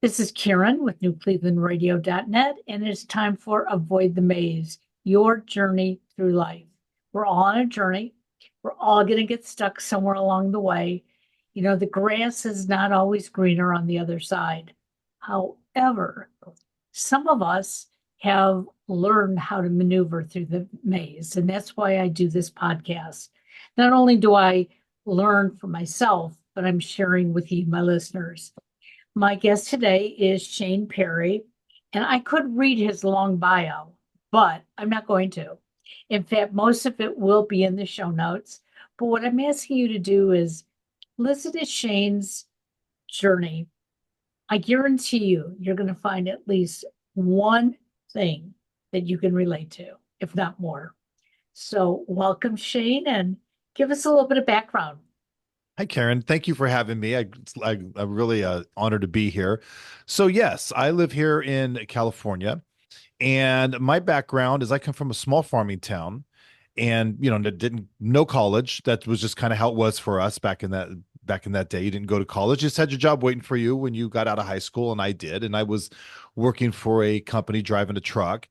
This is Karen with newclevelandradio.net, and it's time for Avoid the Maze, your journey through life. We're all on a journey. We're all going to get stuck somewhere along the way. You know, the grass is not always greener on the other side. However, some of us have learned how to maneuver through the maze, and that's why I do this podcast. Not only do I learn for myself, but I'm sharing with you, my listeners. My guest today is Shane Perry, and I could read his long bio, but I'm not going to. In fact, most of it will be in the show notes. But what I'm asking you to do is listen to Shane's journey. I guarantee you're going to find at least one thing that you can relate to, if not more. So, welcome, Shane, and give us a little bit of background. Hi, Karen. Thank you for having me. I'm really honored to be here. So, yes, I live here in California, and my background is I come from a small farming town, and didn't no college. That was just kind of how it was for us back in that day. You didn't go to college; you just had your job waiting for you when you got out of high school, and I did. And I was working for a company driving a truck.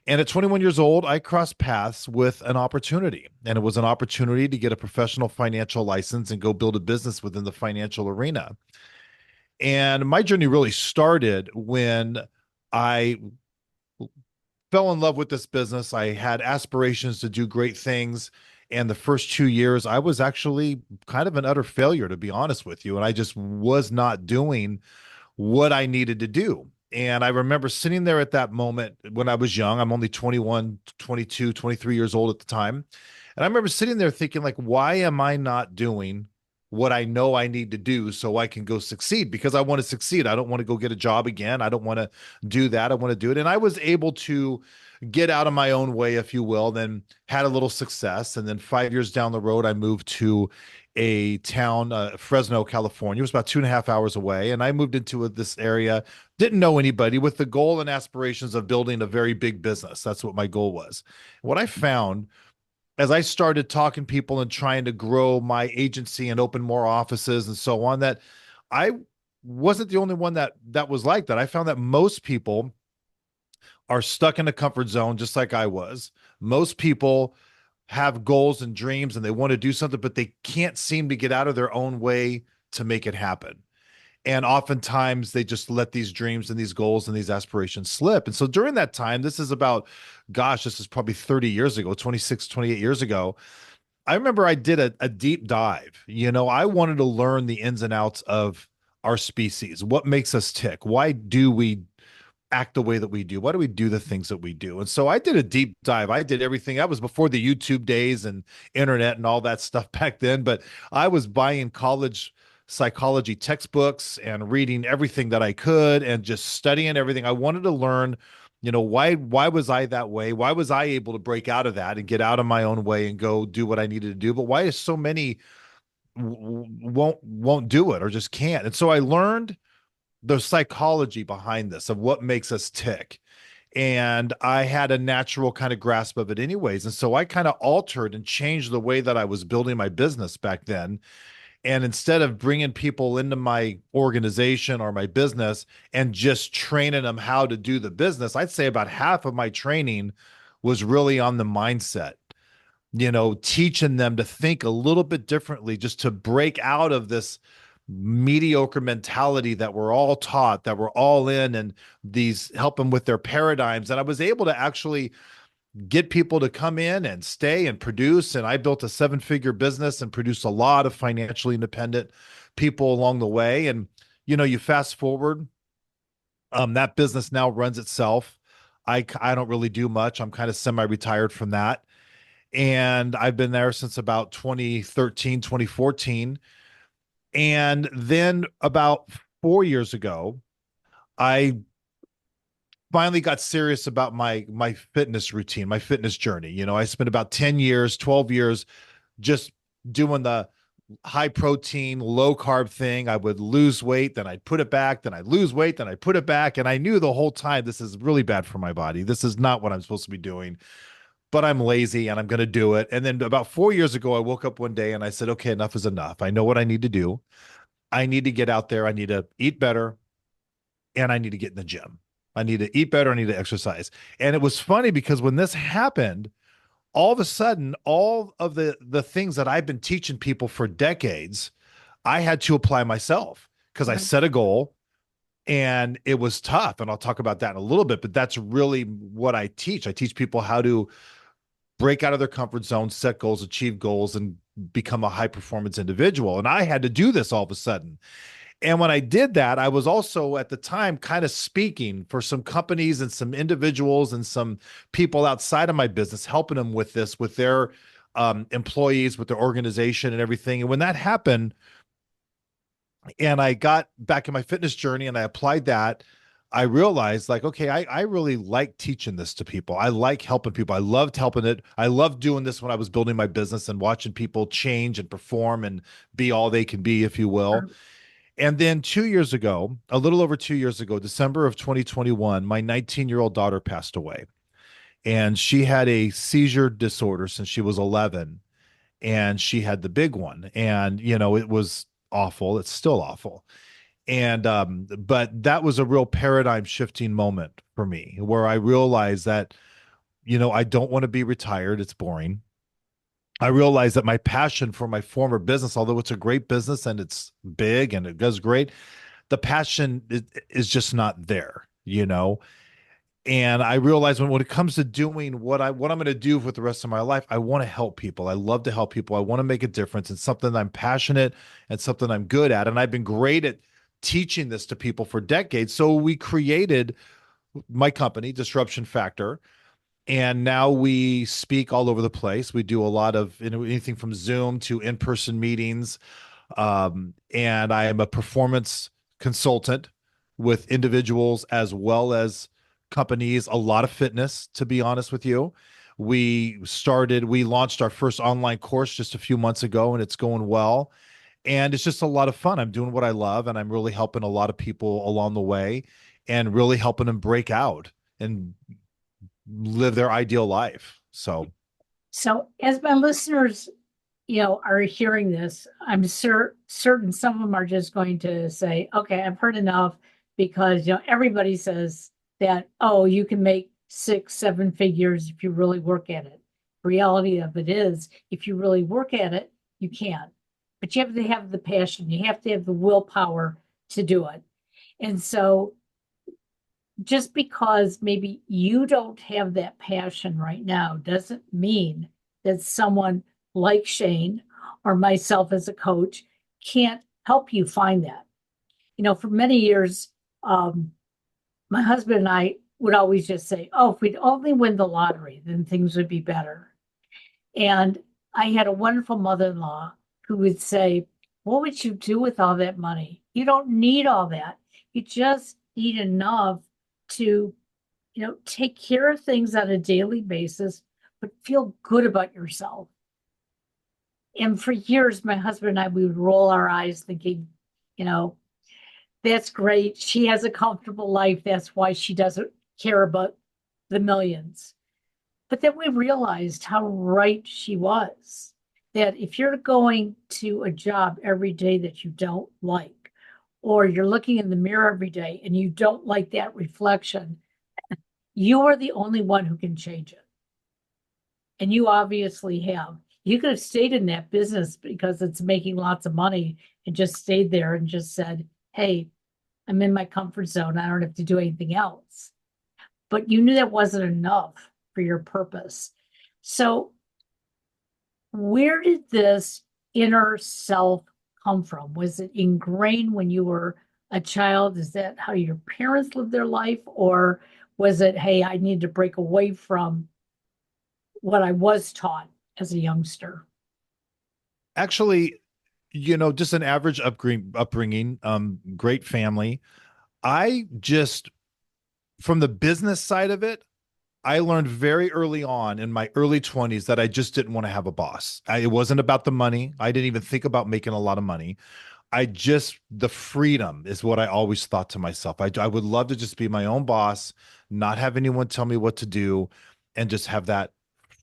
And at 21 years old, I crossed paths with an opportunity. And it was an opportunity to get a professional financial license and go build a business within the financial arena. And my journey really started when I fell in love with this business. I had aspirations to do great things. And the first 2 years, I was actually kind of an utter failure, to be honest with you. And I just was not doing what I needed to do. And I remember sitting there at that moment when I was young. I'm only 21, 22, 23 years old at the time. And I remember sitting there thinking, like, why am I not doing what I know I need to do so I can go succeed? Because I want to succeed. I don't want to go get a job again. I don't want to do that. I want to do it. And I was able to get out of my own way, if you will, then had a little success. And then 5 years down the road, I moved to a town, Fresno, California. It was about 2.5 hours away. And I moved into this area, didn't know anybody, with the goal and aspirations of building a very big business. That's what my goal was. What I found as I started talking to people and trying to grow my agency and open more offices and so on, that I wasn't the only one that was like that. I found that most people are stuck in a comfort zone, just like I was. Most people have goals and dreams and they want to do something, but they can't seem to get out of their own way to make it happen. And oftentimes they just let these dreams and these goals and these aspirations slip. And so during that time, this is about, gosh, this is probably 30 years ago, 26, 28 years ago. I remember I did a deep dive. I wanted to learn the ins and outs of our species. What makes us tick? Why do we act the way that we do? Why do we do the things that we do? And so I did a deep dive. I did everything. That was before the YouTube days and internet and all that stuff back then. But I was buying college psychology textbooks and reading everything that I could and just studying everything. I wanted to learn, why was I that way? Why was I able to break out of that and get out of my own way and go do what I needed to do? But why is so many won't do it or just can't? And so I learned the psychology behind this of what makes us tick. And I had a natural kind of grasp of it anyways. And so I kind of altered and changed the way that I was building my business back then. And instead of bringing people into my organization or my business and just training them how to do the business, I'd say about half of my training was really on the mindset, teaching them to think a little bit differently, just to break out of this mediocre mentality that we're all taught, that we're all in, and these help them with their paradigms. And I was able to actually get people to come in and stay and produce. And I built a 7-figure business and produced a lot of financially independent people along the way. And, you fast forward, that business now runs itself. I don't really do much. I'm kind of semi-retired from that. And I've been there since about 2013, 2014. And then about 4 years ago, I finally got serious about my fitness routine, my fitness journey. I spent about 10 years, 12 years just doing the high protein, low carb thing. I would lose weight, then I'd put it back, then I'd lose weight, then I'd put it back. And I knew the whole time this is really bad for my body. This is not what I'm supposed to be doing, but I'm lazy and I'm going to do it. And then about 4 years ago, I woke up one day and I said, okay, enough is enough. I know what I need to do. I need to get out there. I need to eat better. and I need to get in the gym. I need to eat better. I need to exercise. And it was funny because when this happened, all of a sudden, all of the things that I've been teaching people for decades, I had to apply myself because I Right. set a goal and it was tough. And I'll talk about that in a little bit, but that's really what I teach. I teach people how to break out of their comfort zone, set goals, achieve goals, and become a high performance individual. And I had to do this all of a sudden. And when I did that, I was also at the time kind of speaking for some companies and some individuals and some people outside of my business, helping them with this, with their employees, with their organization and everything. And when that happened, and I got back in my fitness journey and I applied that, I realized like, okay, I really like teaching this to people. I like helping people. I loved helping it. I loved doing this when I was building my business and watching people change and perform and be all they can be, if you will. Or- And then 2 years ago, a little over 2 years ago, December of 2021, my 19-year-old daughter passed away. And she had a seizure disorder since she was 11. And she had the big one. And, it was awful. It's still awful. And, but that was a real paradigm shifting moment for me where I realized that, I don't want to be retired. It's boring. I realized that my passion for my former business, although it's a great business and it's big and it does great, the passion is just not there. And I realized when it comes to doing what I'm going to do with the rest of my life, I want to help people. I love to help people. I want to make a difference. It's something I'm passionate and something I'm good at. And I've been great at teaching this to people for decades. So we created my company, Disruption Factor, and now we speak all over the place. We do a lot of anything from Zoom to in-person meetings. And I am a performance consultant with individuals as well as companies, a lot of fitness, to be honest with you. We launched our first online course just a few months ago, and it's going well. And it's just a lot of fun. I'm doing what I love, and I'm really helping a lot of people along the way and really helping them break out and live their ideal life. So, So, as my listeners, are hearing this, I'm certain some of them are just going to say, okay, I've heard enough because, everybody says that, oh, you can make 6, 7 figures if you really work at it. Reality of it is, if you really work at it, you can. But you have to have the passion, you have to have the willpower to do it. And so just because maybe you don't have that passion right now doesn't mean that someone like Shane or myself as a coach can't help you find that. For many years, my husband and I would always just say, oh, if we'd only win the lottery, then things would be better. And I had a wonderful mother in law who would say, what would you do with all that money? You don't need all that. You just need enough to, take care of things on a daily basis, but feel good about yourself. And for years, my husband and I, we would roll our eyes thinking, you know, that's great. She has a comfortable life. That's why she doesn't care about the millions. But then we realized how right she was. That if you're going to a job every day that you don't like, or you're looking in the mirror every day and you don't like that reflection, you are the only one who can change it. And you obviously have. You could have stayed in that business because it's making lots of money and just stayed there and just said, hey, I'm in my comfort zone. I don't have to do anything else. But you knew that wasn't enough for your purpose. So, where did this inner self come from? Was it ingrained when you were a child? Is that how your parents lived their life? Or was it, hey, I need to break away from what I was taught as a youngster? actually, just an average upbringing, great family. I just, from the business side of it, I learned very early on in my early 20s that I just didn't want to have a boss. It wasn't about the money. I didn't even think about making a lot of money. The freedom is what I always thought to myself. I would love to just be my own boss, not have anyone tell me what to do, and just have that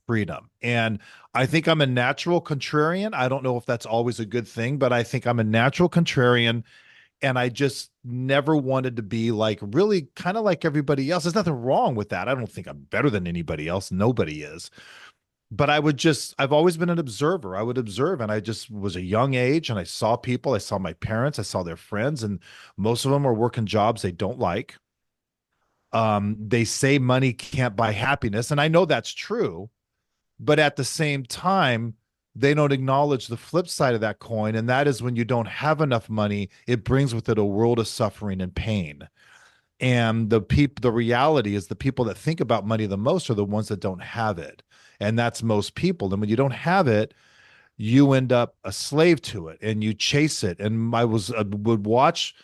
freedom. And I think I'm a natural contrarian. I don't know if that's always a good thing, but I think I'm a natural contrarian. And I just never wanted to be like really kind of like everybody else. There's nothing wrong with that. I don't think I'm better than anybody else. Nobody is. But I've always been an observer. I would observe, and I just was a young age and I saw people. I saw my parents, I saw their friends, and most of them are working jobs they don't like. They say money can't buy happiness, and I know that's true, but at the same time, they don't acknowledge the flip side of that coin, and that is when you don't have enough money, it brings with it a world of suffering and pain. And the reality is the people that think about money the most are the ones that don't have it. And that's most people. And when you don't have it, you end up a slave to it and you chase it. And I would watch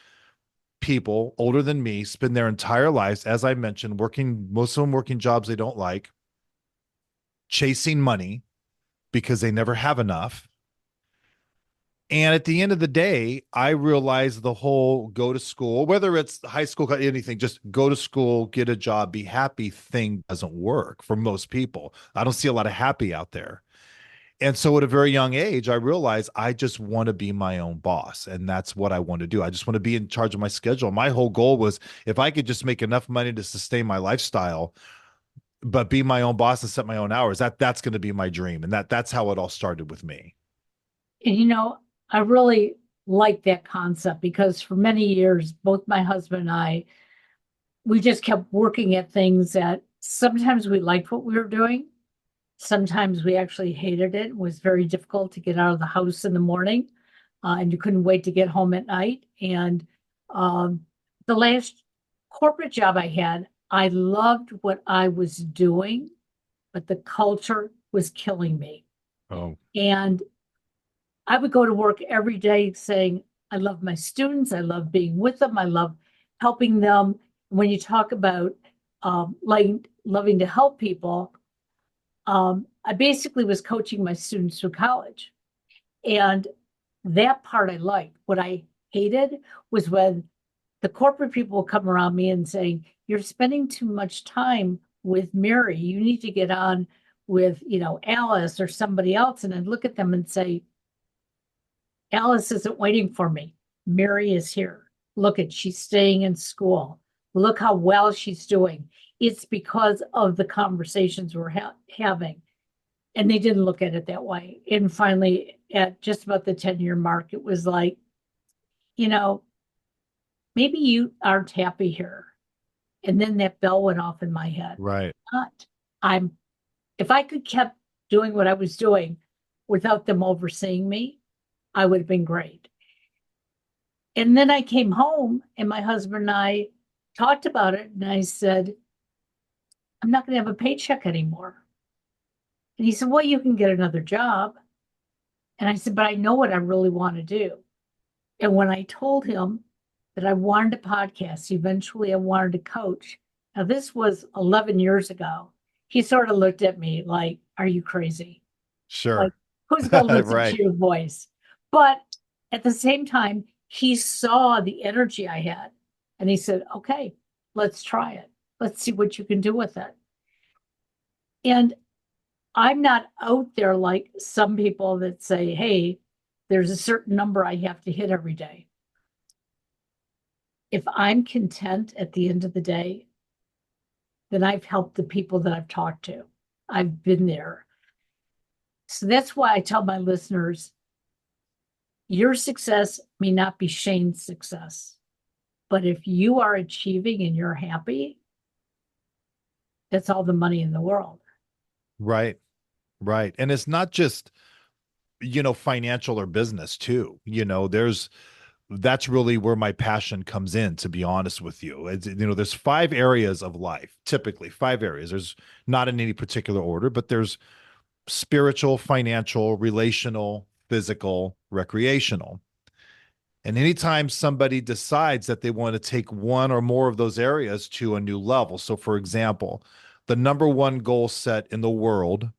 people older than me spend their entire lives, as I mentioned, working, most of them working jobs they don't like, chasing money because they never have enough. And at the end of the day, I realized the whole go to school, whether it's high school, anything, just go to school, get a job, be happy thing doesn't work for most people. I don't see a lot of happy out there. And so at a very young age, I realized I just want to be my own boss. And that's what I want to do. I just want to be in charge of my schedule. My whole goal was if I could just make enough money to sustain my lifestyle, but be my own boss and set my own hours, that's going to be my dream. And that's how it all started with me. And I really like that concept because for many years, both my husband and I, we just kept working at things that sometimes we liked what we were doing. Sometimes we actually hated it. It was very difficult to get out of the house in the morning, and you couldn't wait to get home at night. And the last corporate job I had, I loved what I was doing, but the culture was killing me. Oh, And I would go to work every day saying, I love my students. I love being with them. I love helping them. When you talk about like loving to help people, I basically was coaching my students through college. And that part I liked. What I hated was when the corporate people would come around me and saying, you're spending too much time with Mary. You need to get on with, Alice or somebody else. And I'd look at them and say, Alice isn't waiting for me. Mary is here. Look at, she's staying in school. Look how well she's doing. It's because of the conversations we're having. And they didn't look at it that way. And finally, at just about the 10-year mark, it was like, you know, maybe you aren't happy here. And then that bell went off in my head. right. Not. I'm, if I could kept doing what I was doing without them overseeing me, I would have been great. And then I came home and my husband and I talked about it. And I said, I'm not going to have a paycheck anymore. And he said, well, you can get another job. And I said, but I know what I really want to do. And when I told him that I wanted a podcast, eventually I wanted to coach. Now, this was 11 years ago. He sort of looked at me like, are you crazy? Like, Sure. who's going to listen Right. to your voice? But at the same time, he saw the energy I had and he said, okay, let's try it. Let's see what you can do with it. And I'm not out there like some people that say, hey, there's a certain number I have to hit every day. If I'm content at the end of the day, then I've helped the people that I've talked to. I've been there. So that's why I tell my listeners, your success may not be Shane's success, but if you are achieving and you're happy, that's all the money in the world. Right. Right. And it's not just, financial or business too. That's really where my passion comes in, to be honest with you. There's 5 areas of life, typically 5 areas. There's not in any particular order, but there's spiritual, financial, relational, physical, recreational. And anytime somebody decides that they want to take one or more of those areas to a new level. So, for example, the number one goal set in the world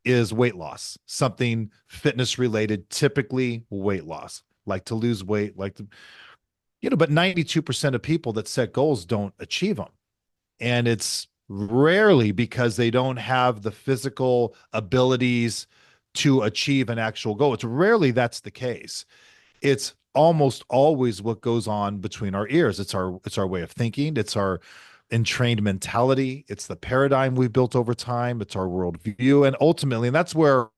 is weight loss, something fitness related, typically weight loss, like to lose weight, but 92% of people that set goals don't achieve them. And it's rarely because they don't have the physical abilities to achieve an actual goal. It's rarely that's the case. It's almost always what goes on between our ears. It's our way of thinking. It's our entrained mentality. It's the paradigm we've built over time. It's our worldview. And ultimately, and that's where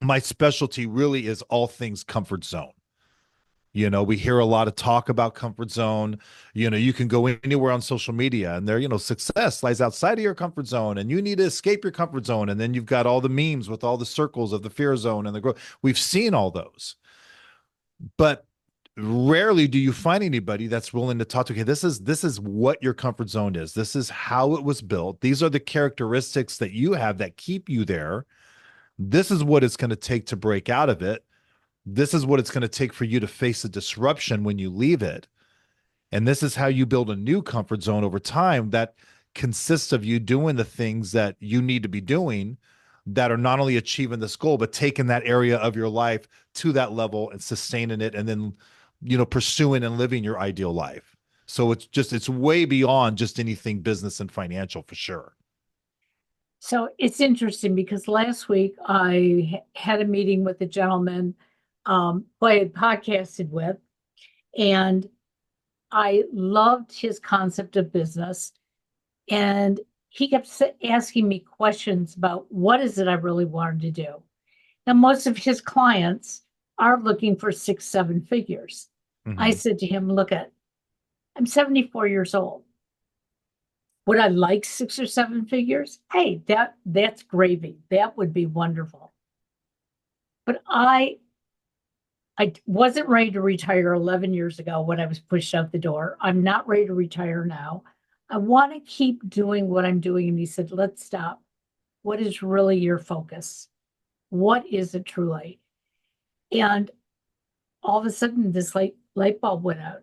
my specialty really is all things comfort zone. We hear a lot of talk about comfort zone. You can go anywhere on social media and success lies outside of your comfort zone and you need to escape your comfort zone. And then you've got all the memes with all the circles of the fear zone and the growth. We've seen all those, but rarely do you find anybody that's willing to talk to, okay, this is what your comfort zone is. This is how it was built. These are the characteristics that you have that keep you there. This is what it's going to take to break out of it. This is what it's going to take for you to face a disruption when you leave it. And this is how you build a new comfort zone over time that consists of you doing the things that you need to be doing that are not only achieving this goal, but taking that area of your life to that level and sustaining it and then, pursuing and living your ideal life. So it's way beyond just anything business and financial for sure. So it's interesting because last week I had a meeting with a gentleman who I had podcasted with, and I loved his concept of business. And he kept asking me questions about what is it I really wanted to do. Now, most of his clients are looking for 6, 7 figures. I said to him, look, I'm 74 years old. Would I like 6 or 7 figures? Hey, that's gravy. That would be wonderful. But I wasn't ready to retire 11 years ago when I was pushed out the door. I'm not ready to retire now. I want to keep doing what I'm doing. And he said, let's stop. What is really your focus? What is it truly? And all of a sudden, this light bulb went out.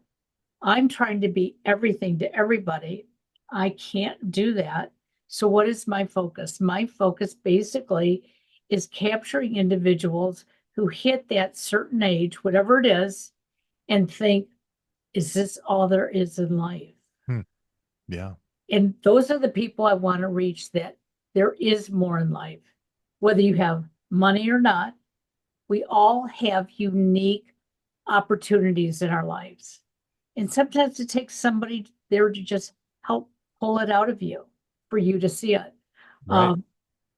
I'm trying to be everything to everybody. I can't do that. So what is my focus? My focus basically is capturing individuals who hit that certain age, whatever it is, and think, is this all there is in life? Yeah. And those are the people I want to reach, that there is more in life. Whether you have money or not, we all have unique opportunities in our lives. And sometimes it takes somebody there to just help pull it out of you for you to see it. Right. A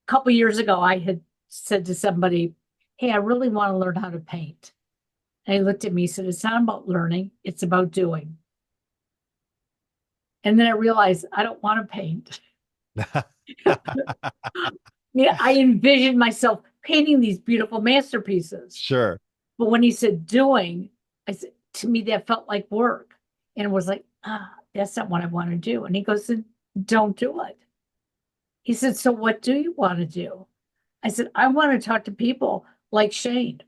couple years ago, I had said to somebody, hey, I really want to learn how to paint. And he looked at me and said, it's not about learning, it's about doing. And then I realized I don't want to paint. Yeah, I envisioned myself painting these beautiful masterpieces. Sure. But when he said doing, I said, to me, that felt like work. And it was like, that's not what I want to do. And he goes, then don't do it. He said, so what do you want to do? I said, I want to talk to people like Shane.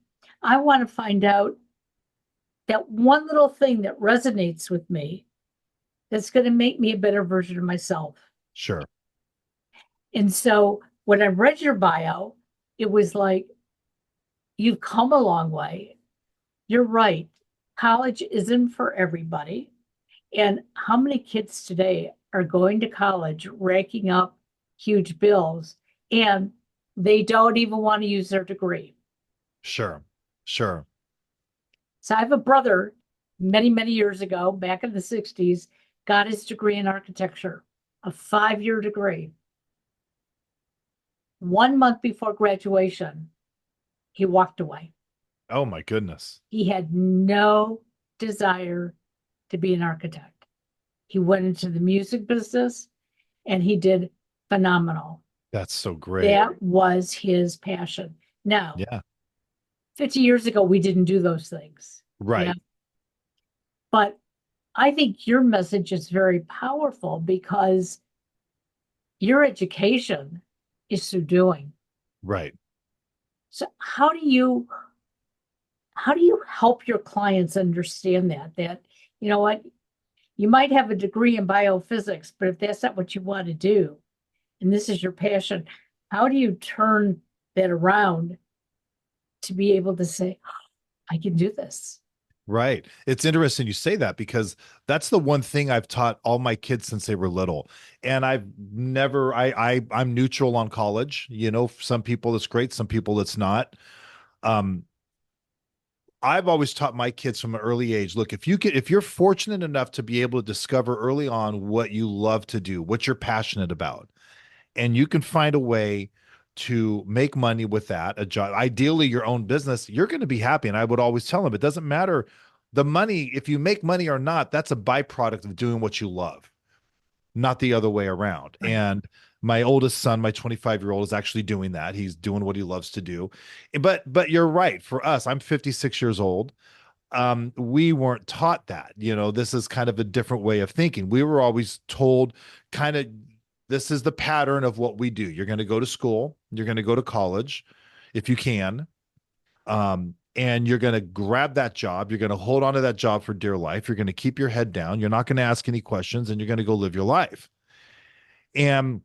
I want to find out that one little thing that resonates with me that's going to make me a better version of myself. Sure. And so when I read your bio, it was like, you've come a long way. You're right. College isn't for everybody. And how many kids today are going to college, racking up huge bills, and they don't even want to use their degree? Sure. Sure. So I have a brother, many, many years ago, back in the 60s, got his degree in architecture, a 5-year degree. 1 month before graduation, he walked away. Oh my goodness. He had no desire to be an architect. He went into the music business and he did phenomenal. That's so great. That was his passion. Now, Yeah. 50 years ago, we didn't do those things. Right. Yeah. But I think your message is very powerful because your education is through doing. Right. So how do you help your clients understand that you know what, you might have a degree in biophysics, but if that's not what you want to do and this is your passion, how do you turn that around to be able to say, I can do this? Right. It's interesting you say that because that's the one thing I've taught all my kids since they were little. And I've never, I'm neutral on college. Some people it's great, some people it's not. Um, I've always taught my kids from an early age, look, if you're fortunate enough to be able to discover early on what you love to do, what you're passionate about, and you can find a way to make money with that, a job, ideally your own business, you're going to be happy. And I would always tell them, it doesn't matter the money, if you make money or not, that's a byproduct of doing what you love, not the other way around. Right. And my oldest son, my 25-year-old, is actually doing that. He's doing what he loves to do. But you're right. For us, I'm 56 years old. We weren't taught that. This is kind of a different way of thinking. We were always told kind of this is the pattern of what we do. You're going to go to school, you're going to go to college if you can. And you're going to grab that job. You're going to hold on to that job for dear life. You're going to keep your head down. You're not going to ask any questions, and you're going to go live your life. And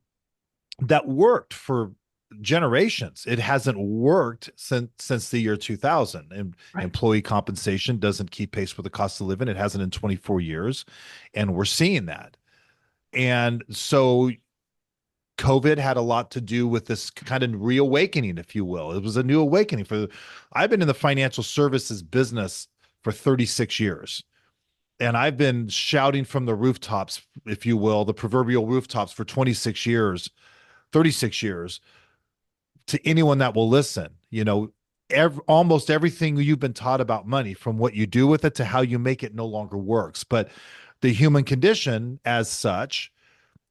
that worked for generations. It hasn't worked since the year 2000. And Right. employee compensation doesn't keep pace with the cost of living. It hasn't in 24 years, and we're seeing that. And so COVID had a lot to do with this kind of reawakening, if you will. It was a new awakening I've been in the financial services business for 36 years. And I've been shouting from the rooftops, if you will, the proverbial rooftops for 26 years, 36 years to anyone that will listen. Almost everything you've been taught about money, from what you do with it to how you make it, no longer works. But the human condition as such,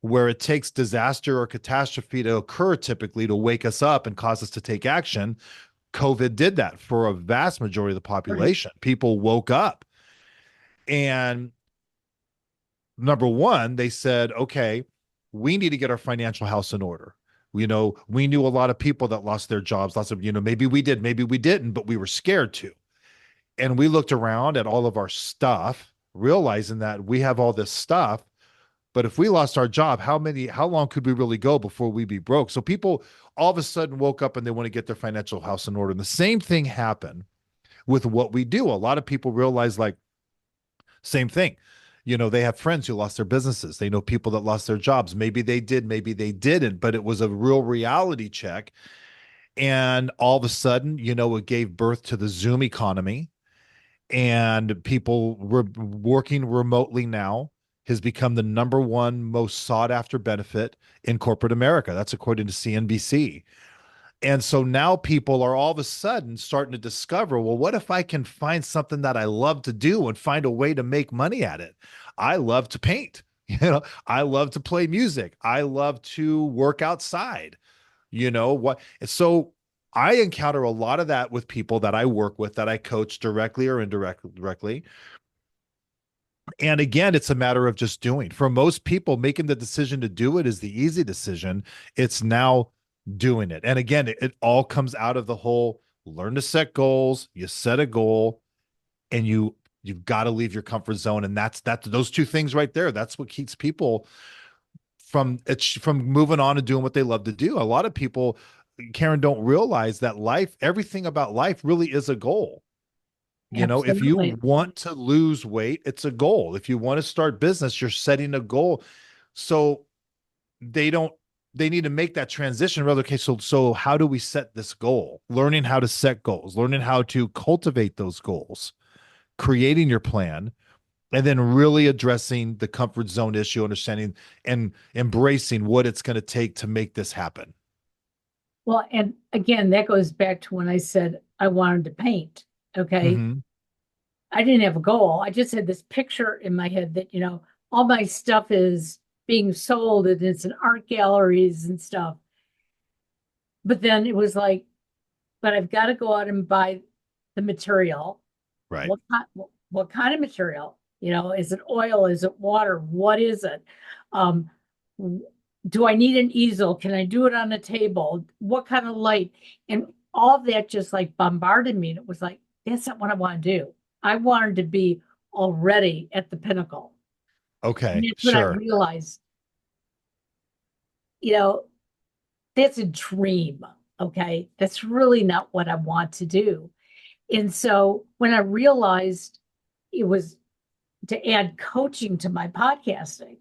where it takes disaster or catastrophe to occur typically to wake us up and cause us to take action, COVID did that for a vast majority of the Right. population. People woke up. And number one, they said, okay, we need to get our financial house in order. We knew a lot of people that lost their jobs, lots of, maybe we did, maybe we didn't, but we were scared to. And we looked around at all of our stuff, realizing that we have all this stuff. But if we lost our job, how long could we really go before we be broke? So people all of a sudden woke up and they want to get their financial house in order. And the same thing happened with what we do. A lot of people realize, like, same thing. They have friends who lost their businesses. They know people that lost their jobs. Maybe they did, maybe they didn't, but it was a real reality check. And all of a sudden, it gave birth to the Zoom economy, and people were working remotely now has become the number one most sought after benefit in corporate America. That's according to CNBC. And so now people are all of a sudden starting to discover, well, what if I can find something that I love to do and find a way to make money at it? I love to paint. I love to play music. I love to work outside. What? So I encounter a lot of that with people that I work with, that I coach directly or indirectly. And again, it's a matter of just doing. For most people, making the decision to do it is the easy decision. It's now doing it. And again, it all comes out of the whole learn to set goals. You set a goal, and you've got to leave your comfort zone. And that's those two things right there. That's what keeps people from moving on and doing what they love to do. A lot of people, Karen, don't realize that everything about life really is a goal. If you Absolutely. want to lose weight, it's a goal. If you want to start business, you're setting a goal. So they need to make that transition. Rather, okay, so how do we set this goal? Learning how to set goals, learning how to cultivate those goals, creating your plan, and then really addressing the comfort zone issue, understanding and embracing what it's going to take to make this happen. Well, and again, that goes back to when I said I wanted to paint. Okay. Mm-hmm. I didn't have a goal. I just had this picture in my head that, all my stuff is being sold and it's in art galleries and stuff. But then it was like, but I've got to go out and buy the material. Right. What kind of material? Is it oil? Is it water? What is it? Um, do I need an easel? Can I do it on a table? What kind of light? And all of that just like bombarded me. And it was like, that's not what I want to do. I wanted to be already at the pinnacle. And Okay. that's when I Sure. realized, you know, that's a dream. Okay. That's really not what I want to do. And so when I realized it was to add coaching to my podcasting,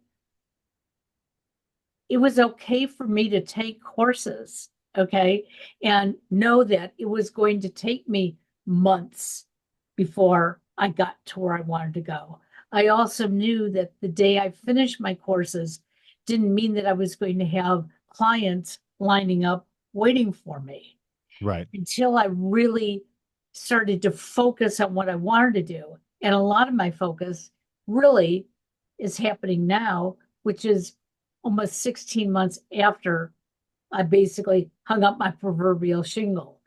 it was okay for me to take courses. Okay. And know that it was going to take me months before I got to where I wanted to go. I also knew that the day I finished my courses didn't mean that I was going to have clients lining up waiting for me Right. until I really started to focus on what I wanted to do. And a lot of my focus really is happening now, which is almost 16 months after I basically hung up my proverbial shingle.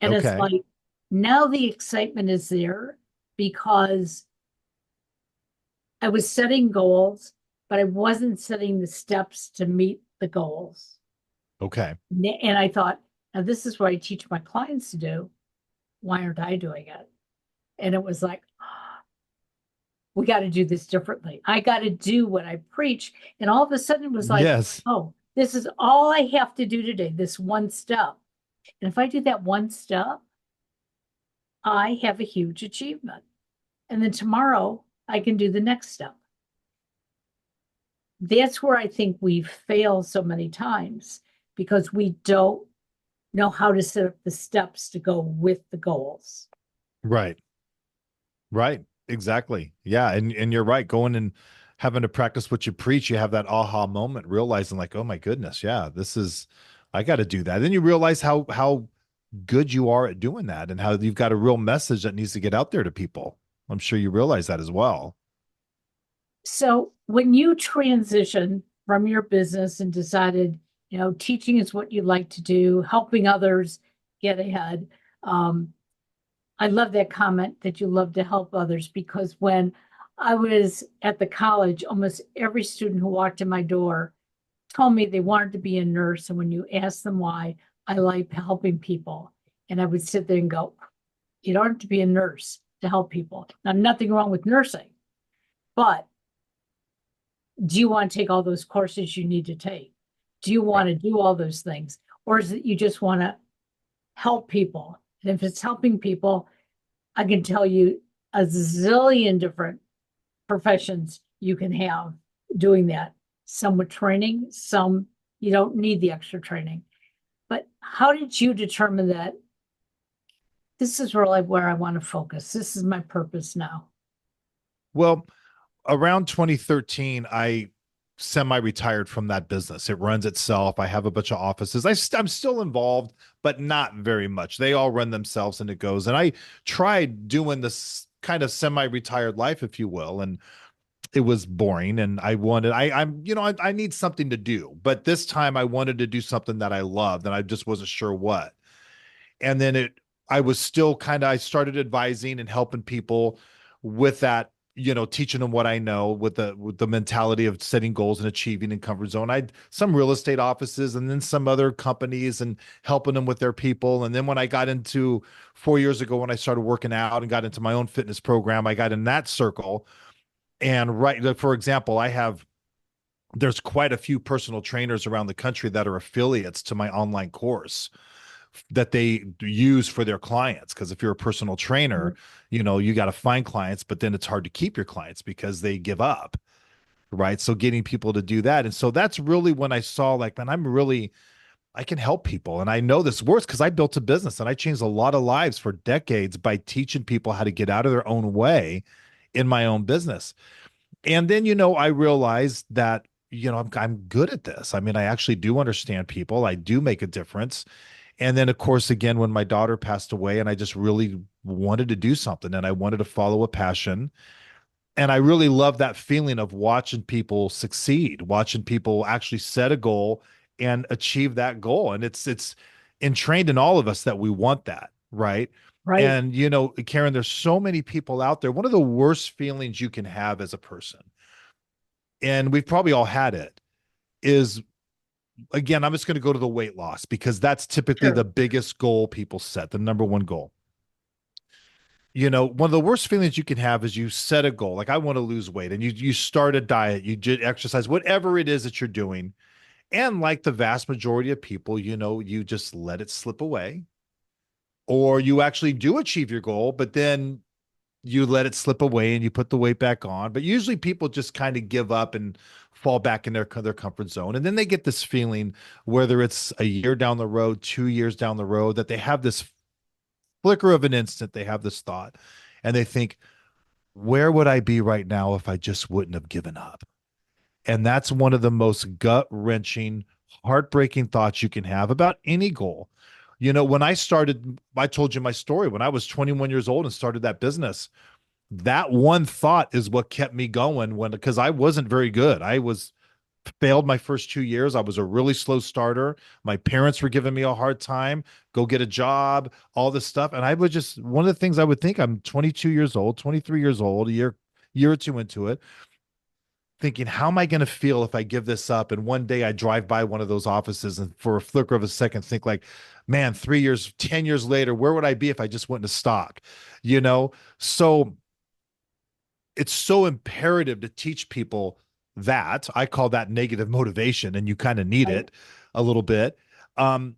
And it's Okay. like now the excitement is there because I was setting goals, but I wasn't setting the steps to meet the goals. Okay. And I thought, now this is what I teach my clients to do. Why aren't I doing it? And it was like, we got to do this differently. I got to do what I preach. And all of a sudden it was like, Yes. oh, this is all I have to do today, this one step. And if I do that one step, I have a huge achievement. And then tomorrow I can do the next step. That's where I think we fail so many times because we don't know how to set up the steps to go with the goals. Right. Right. Exactly. Yeah. And you're right. Going and having to practice what you preach, you have that aha moment, realizing like, oh my goodness, yeah, this is I got to do that. Then you realize how good you are at doing that and how you've got a real message that needs to get out there to people. I'm sure you realize that as well. So when you transitioned from your business and decided, teaching is what you like to do, helping others get ahead. Um, I love that comment that you love to help others because when I was at the college, almost every student who walked in my door told me they wanted to be a nurse. And when you ask them why, I like helping people. And I would sit there and go, you don't have to be a nurse to help people. Now, nothing wrong with nursing, but do you want to take all those courses you need to take? Do you want Right. to do all those things? Or is it you just want to help people? And if it's helping people, I can tell you a zillion different professions you can have doing that. Some with training, some you don't need the extra training. But how did you determine that this is really where I want to focus? This is my purpose now. Well, around 2013, I semi-retired from that business. It runs itself. I have a bunch of offices. I'm still involved, but not very much. They all run themselves and it goes. And I tried doing this kind of semi-retired life, if you will, and it was boring. And I wanted, I need something to do. But this time I wanted to do something that I loved, and I just wasn't sure what. And then I was still I started advising and helping people with that, teaching them what I know with the mentality of setting goals and achieving in comfort zone. I had some real estate offices and then some other companies and helping them with their people. And then when I got into 4 years ago, when I started working out and got into my own fitness program, I got in that circle. And right, for example, there's quite a few personal trainers around the country that are affiliates to my online course that they use for their clients. Because if you're a personal trainer, you got to find clients, but then it's hard to keep your clients because they give up. Right. So getting people to do that. And so that's really when I saw like, man, I can help people. And I know this works because I built a business and I changed a lot of lives for decades by teaching people how to get out of their own way in my own business. And then, I realized that, I'm good at this. I mean, I actually do understand people. I do make a difference. And then, of course, again, when my daughter passed away, and I just really wanted to do something and I wanted to follow a passion. And I really love that feeling of watching people succeed, watching people actually set a goal and achieve that goal. And it's entrained in all of us that we want that, right? Right. And, Karen, there's so many people out there. One of the worst feelings you can have as a person, and we've probably all had it, is again, I'm just going to go to the weight loss because that's typically the Sure. biggest goal people set, the number one goal. One of the worst feelings you can have is you set a goal, like I want to lose weight, and you start a diet, you did exercise, whatever it is that you're doing. And like the vast majority of people, you just let it slip away, or you actually do achieve your goal, but then you let it slip away and you put the weight back on. But usually people just kind of give up and fall back in their comfort zone. And then they get this feeling, whether it's a year down the road, 2 years down the road, that they have this flicker of an instant, they have this thought. and they think, where would I be right now if I just wouldn't have given up? And that's one of the most gut wrenching, heartbreaking thoughts you can have about any goal. When I started, I told you my story when I was 21 years old and started that business. That one thought is what kept me going because I wasn't very good. I was failed my first 2 years. I was a really slow starter. My parents were giving me a hard time. Go get a job, all this stuff. And I would just, one of the things I would think, I'm 22 years old, 23 years old, a year or two into it, thinking, how am I going to feel if I give this up? And one day I drive by one of those offices and for a flicker of a second, think like, man, 3 years, 10 years later, where would I be if I just went into stock? You know? So it's so imperative to teach people that. I call that negative motivation, and you kind of need Right. it a little bit. Um,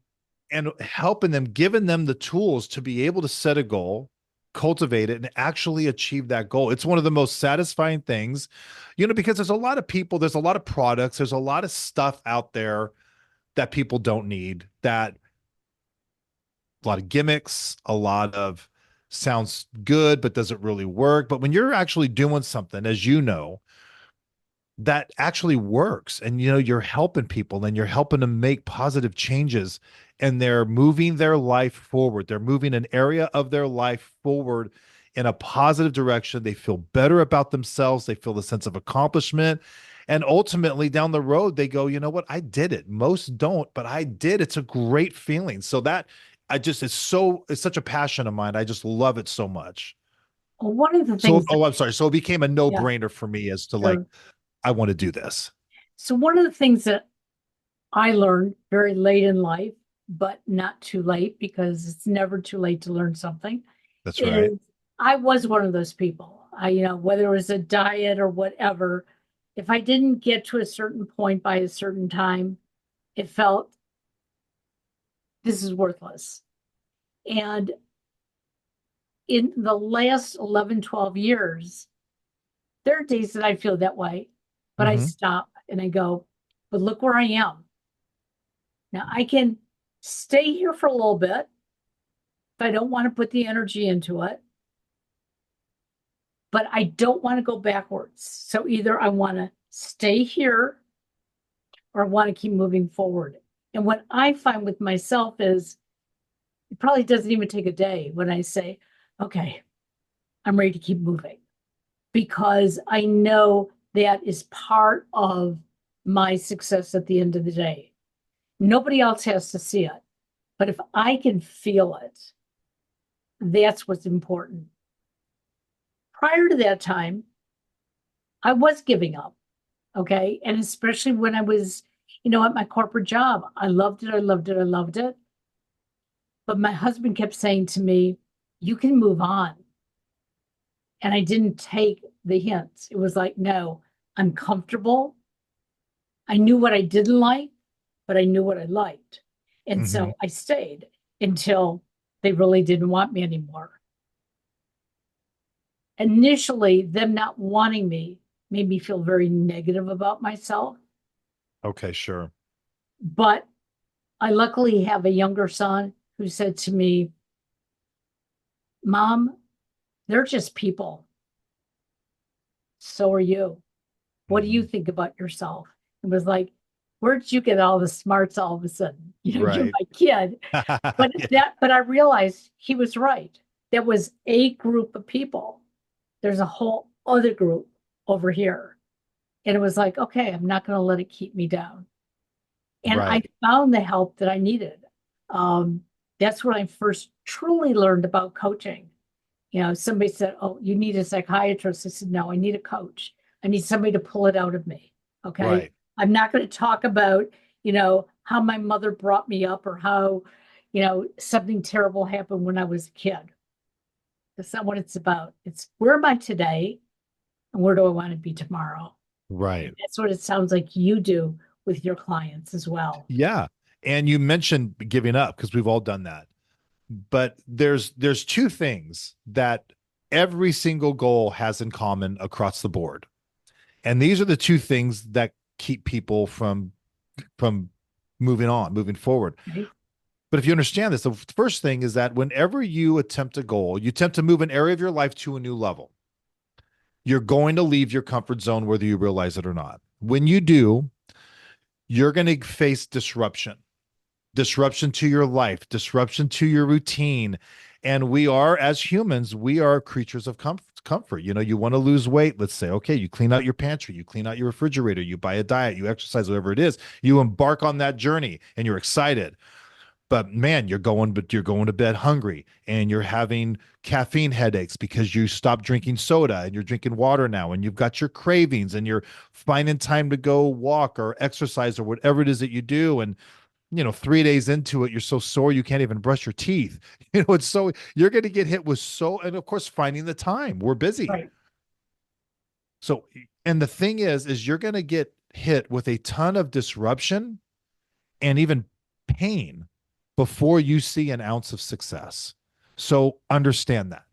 and helping them, giving them the tools to be able to set a goal, cultivate it, and actually achieve that goal. It's one of the most satisfying things, because there's a lot of people, there's a lot of products, there's a lot of stuff out there that people don't need, that a lot of gimmicks, a lot of sounds good, but doesn't really work. But when you're actually doing something, as you know, that actually works and you're helping people and you're helping them make positive changes and they're moving their life forward, they're moving an area of their life forward in a positive direction, they feel better about themselves, they feel the sense of accomplishment, and ultimately down the road they go, you know what, I did it. Most don't, but I did. It's a great feeling. So that it's such a passion of mine. I just love it so much. Well, one of the So, things that, oh, I'm sorry. So it became a yeah, no-brainer for me as to like, sure. I want to do this. So one of the things that I learned very late in life, but not too late because it's never too late to learn something, That's right. is I was one of those people. Whether it was a diet or whatever, if I didn't get to a certain point by a certain time, it felt this is worthless. And in the last 11, 12 years, there are days that I feel that way, but I Hmm. stop and I go, but look where I am. Now I can stay here for a little bit if I don't want to put the energy into it, but I don't want to go backwards. So either I want to stay here or I want to keep moving forward. And what I find with myself is it probably doesn't even take a day when I say, okay, I'm ready to keep moving because I know that is part of my success at the end of the day. Nobody else has to see it. But if I can feel it, that's what's important. Prior to that time, I was giving up. Okay. And especially when I was, at my corporate job, I loved it. I loved it. I loved it. But my husband kept saying to me, you can move on. And I didn't take the hints. It was like, no, I'm comfortable. I knew what I didn't like, but I knew what I liked. And Hmm. so I stayed until they really didn't want me anymore. Initially, them not wanting me made me feel very negative about myself. Okay, sure. But I luckily have a younger son who said to me, Mom, they're just people. So are you. What do you Hmm. think about yourself? It was like, where did you get all the smarts all of a sudden? You're Right. my kid. But Yeah. I realized he was right. There was a group of people. There's a whole other group over here. And it was like, okay, I'm not going to let it keep me down. And I Right. found the help that I needed. Um, that's when I first truly learned about coaching. Somebody said, oh, you need a psychiatrist. I said, no, I need a coach. I need somebody to pull it out of me. Okay. Right. I'm not going to talk about, how my mother brought me up or how, something terrible happened when I was a kid. That's not what it's about. It's where am I today and where do I want to be tomorrow? And Right. that's what it sounds like you do with your clients as well. Yeah. And you mentioned giving up because we've all done that. But there's two things that every single goal has in common across the board. And these are the two things that keep people from moving on, moving forward. Right? But if you understand this, the first thing is that whenever you attempt a goal, you attempt to move an area of your life to a new level, you're going to leave your comfort zone, whether you realize it or not. When you do, you're going to face disruption to your life, disruption to your routine. And we are, as humans, we are creatures of comfort. You know, you want to lose weight. Let's say, okay, you clean out your pantry, you clean out your refrigerator, you buy a diet, you exercise, whatever it is, you embark on that journey and you're excited. But man, you're going to bed hungry and you're having caffeine headaches because you stopped drinking soda and you're drinking water now and you've got your cravings and you're finding time to go walk or exercise or whatever it is that you do. And 3 days into it, you're so sore you can't even brush your teeth. It's so you're going to get hit with and of course, finding the time. We're busy. Right. So, and the thing is you're going to get hit with a ton of disruption and even pain before you see an ounce of success. So understand that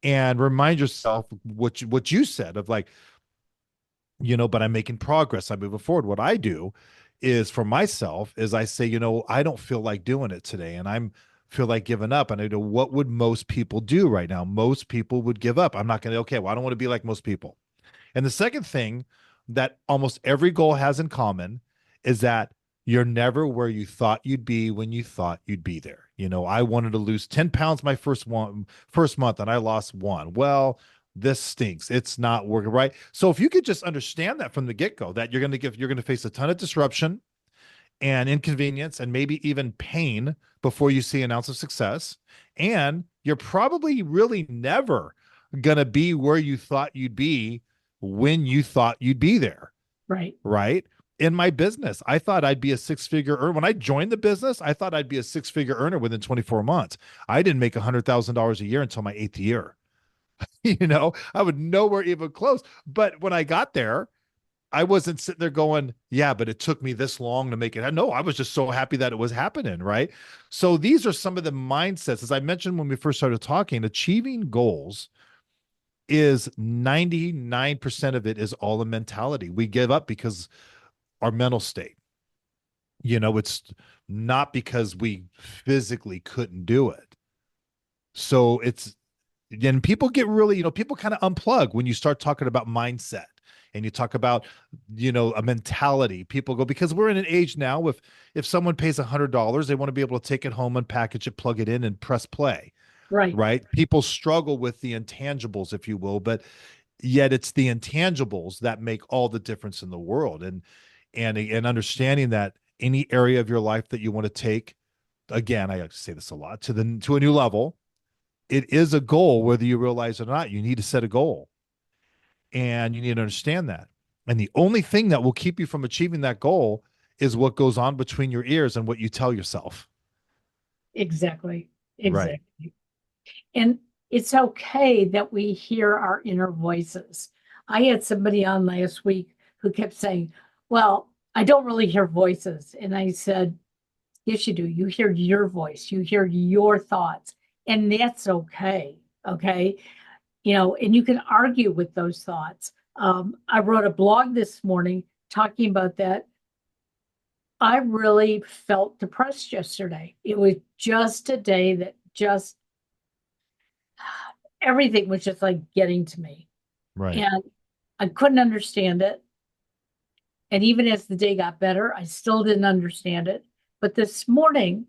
and remind yourself what you said of like, but I'm making progress. I'm moving forward. What I do is for myself is I say, I don't feel like doing it today and feel like giving up. And I know what would most people do right now? Most people would give up. I'm not going to, okay, well, I don't want to be like most people. And the second thing that almost every goal has in common is that you're never where you thought you'd be when you thought you'd be there. I wanted to lose 10 pounds my first month and I lost 1. Well, this stinks. It's not working right. So if you could just understand that from the get-go, that you're going to face a ton of disruption and inconvenience and maybe even pain before you see an ounce of success. And you're probably really never going to be where you thought you'd be when you thought you'd be there. Right. Right. In my business, I thought I'd be a six-figure earner. When I joined the business, I thought I'd be a six-figure earner within 24 months. I didn't make $100,000 a year until my 8th year. I would nowhere even close. But when I got there, I wasn't sitting there going, yeah, but it took me this long to make it. No, I was just so happy that it was happening. Right. So these are some of the mindsets, as I mentioned when we first started talking, achieving goals is 99% of it is all a mentality. We give up because our mental state, it's not because we physically couldn't do it. So and people get really, people kind of unplug when you start talking about mindset and you talk about, a mentality. People go, because we're in an age now, if someone pays $100, they want to be able to take it home, unpackage it, plug it in and press play. Right. Right. People struggle with the intangibles, if you will, but yet it's the intangibles that make all the difference in the world. And understanding that any area of your life that you want to take, again, I say this a lot, to a new level, it is a goal, whether you realize it or not. You need to set a goal and you need to understand that. And the only thing that will keep you from achieving that goal is what goes on between your ears and what you tell yourself. Exactly. Right. Exactly. And it's okay that we hear our inner voices. I had somebody on last week who kept saying, well, I don't really hear voices. And I said, yes, you do. You hear your voice, you hear your thoughts, and that's okay. Okay. And you can argue with those thoughts. I wrote a blog this morning talking about that. I really felt depressed yesterday. It was just a day that just everything was just like getting to me. Right. And I couldn't understand it. And even as the day got better, I still didn't understand it. But this morning,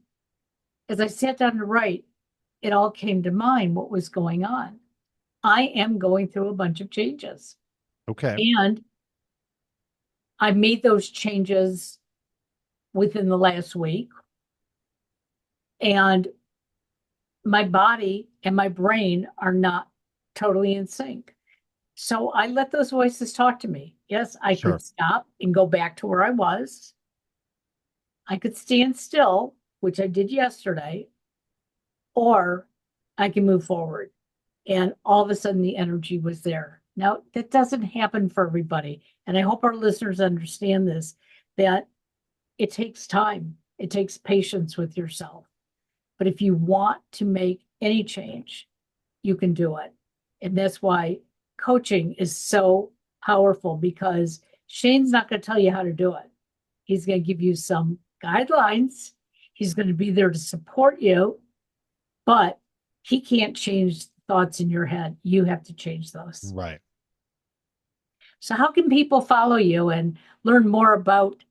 as I sat down to write, it all came to mind what was going on. I am going through a bunch of changes. Okay. And I made those changes within the last week. And my body and my brain are not totally in sync. So I let those voices talk to me. Yes, I Sure. could stop and go back to where I was. I could stand still, which I did yesterday, or I can move forward. And all of a sudden, the energy was there. Now, that doesn't happen for everybody. And I hope our listeners understand this, that it takes time, it takes patience with yourself. But if you want to make any change, you can do it. And that's why coaching is so powerful, because Shane's not going to tell you how to do it. He's going to give you some guidelines. He's going to be there to support you, but he can't change thoughts in your head. You have to change those. Right. So how can people follow you and learn more about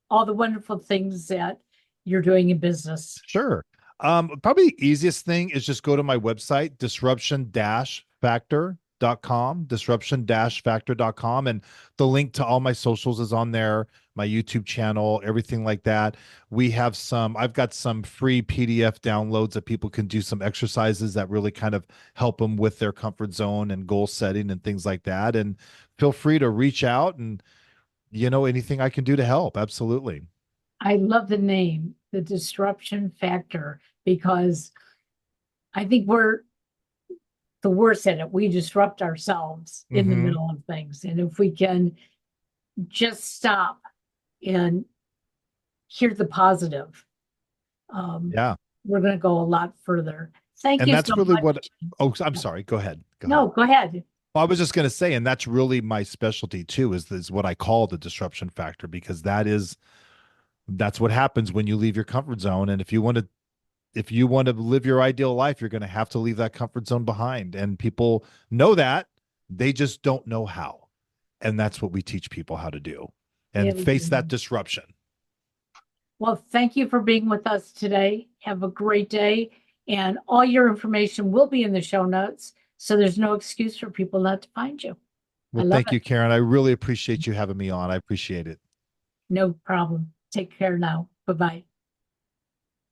all the wonderful things that you're doing in business? Sure. Probably the easiest thing is just go to my website, disruption-factor.com, disruption-factor.com. And the link to all my socials is on there, my YouTube channel, everything like that. I've got some free PDF downloads that people can do some exercises that really kind of help them with their comfort zone and goal setting and things like that. And feel free to reach out and, anything I can do to help. Absolutely. I love the name, the disruption factor, because I think we're the worst at it. We disrupt ourselves in the Mm-hmm. middle of things. And if we can just stop and hear the positive, um, Yeah. we're going to go a lot further. Thank And you so that's really much. what, oh, I'm sorry. Go ahead. Go ahead. No, go ahead. Well, I was just going to say, and that's really my specialty too, is what I call the disruption factor, because that's what happens when you leave your comfort zone. And if you want to live your ideal life, you're going to have to leave that comfort zone behind. And people know that, they just don't know how. And that's what we teach people how to do and face that disruption. Well, thank you for being with us today. Have a great day. And all your information will be in the show notes. So there's no excuse for people not to find you. I Well, love thank it. you, Karen. I really appreciate you having me on. I appreciate it. No problem. Take care now. Bye bye.